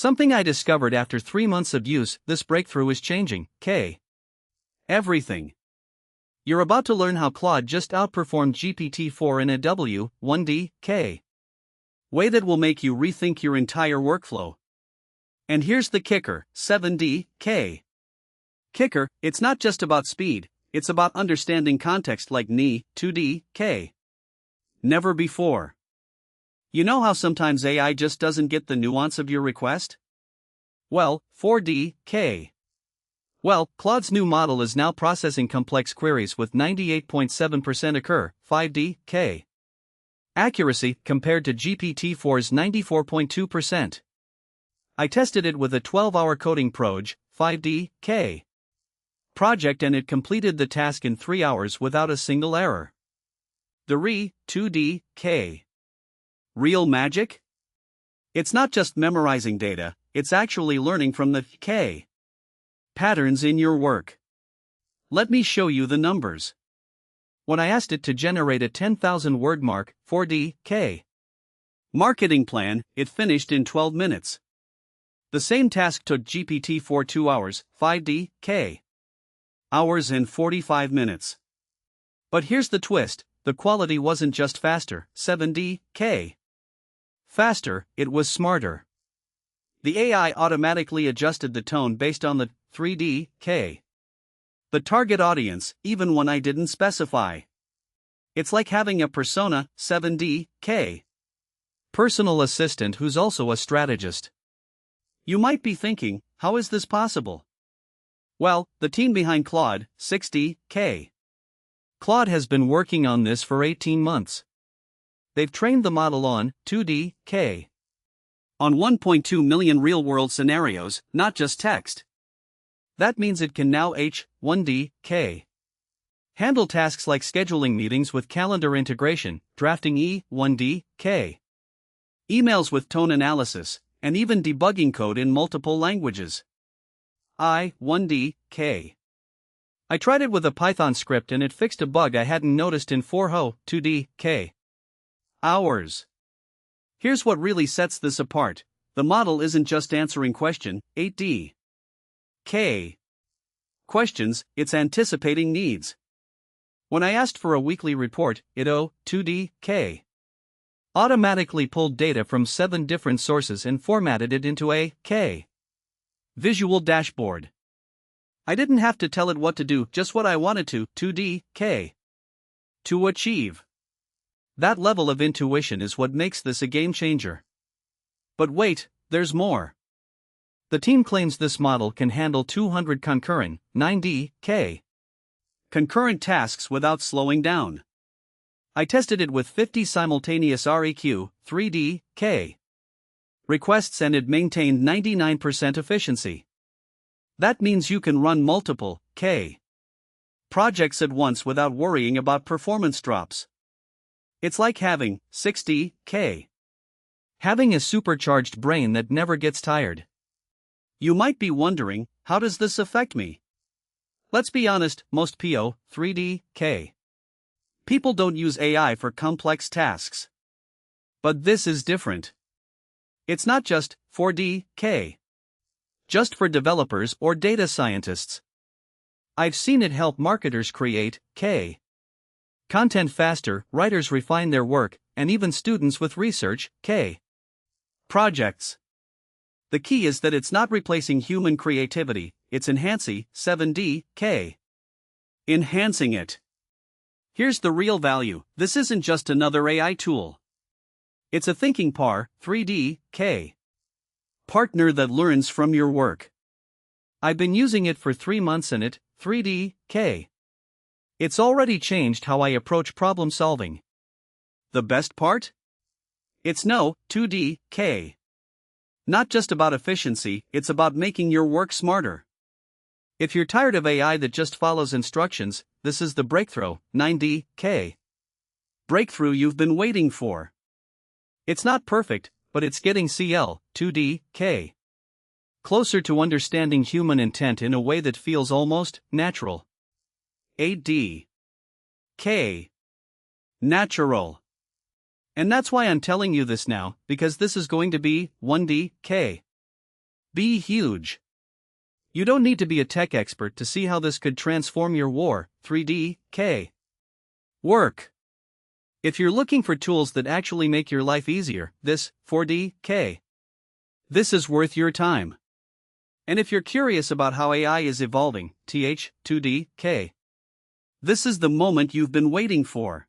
Something I discovered after 3 months of use. This breakthrough is changing everything. You're about to learn how Claude just outperformed GPT-4 in a W1D way that will make you rethink your entire workflow. And here's the kicker: 7D kicker. It's not just about speed, it's about understanding context like 2D never before. You know how sometimes AI just doesn't get the nuance of your request? Well, 4D Well, Claude's new model is now processing complex queries with 98.7% occur, 5D accuracy, compared to GPT-4's 94.2%. I tested it with a 12-hour coding proj, 5D project, and it completed the task in 3 hours without a single error. The 2D real magic? It's not just memorizing data, it's actually learning from the patterns in your work. Let me show you the numbers. When I asked it to generate a 10,000-word mark, 4D marketing plan, it finished in 12 minutes. The same task took GPT-4 2 hours, 5D hours and 45 minutes. But here's the twist: the quality wasn't just faster, 7D faster, it was smarter. The AI automatically adjusted the tone based on the 3D the target audience, even when I didn't specify. It's like having a persona, 7D personal assistant who's also a strategist. You might be thinking, how is this possible? Well, the team behind Claude, 6D Claude has been working on this for 18 months. They've trained the model on 2D on 1.2 million real-world scenarios, not just text. That means it can now H1D handle tasks like scheduling meetings with calendar integration, drafting E1D emails with tone analysis, and even debugging code in multiple languages. I1D I tried it with a Python script and it fixed a bug I hadn't noticed in 2D hours. Here's what really sets this apart: the model isn't just answering question 8D questions, it's anticipating needs. When I asked for a weekly report, it 2D automatically pulled data from 7 different sources and formatted it into a visual dashboard. I didn't have to tell it what to do, just what I wanted to 2D to achieve. That level of intuition is what makes this a game changer. But wait, there's more. The team claims this model can handle 200 concurrent 9D concurrent tasks without slowing down. I tested it with 50 simultaneous REQ 3D requests and it maintained 99% efficiency. That means you can run multiple projects at once without worrying about performance drops. It's like having 6D having a supercharged brain that never gets tired. You might be wondering, how does this affect me? Let's be honest, most 3D people don't use AI for complex tasks. But this is different. It's not just 4D just for developers or data scientists. I've seen it help marketers create content faster, writers refine their work, and even students with research projects. The key is that it's not replacing human creativity, it's enhancing 7D enhancing it. Here's the real value: this isn't just another AI tool. It's a thinking 3D partner that learns from your work. I've been using it for 3 months and it 3D it's already changed how I approach problem solving. The best part? It's no 2D not just about efficiency, it's about making your work smarter. If you're tired of AI that just follows instructions, this is the breakthrough 9D breakthrough you've been waiting for. It's not perfect, but it's getting 2D closer to understanding human intent in a way that feels almost natural. 8D natural. And that's why I'm telling you this now, because this is going to be 1D Be huge. You don't need to be a tech expert to see how this could transform your war, 3D, K. Work. If you're looking for tools that actually make your life easier, this, 4D, K. This is worth your time. And if you're curious about how AI is evolving, 2D, K. This is the moment you've been waiting for.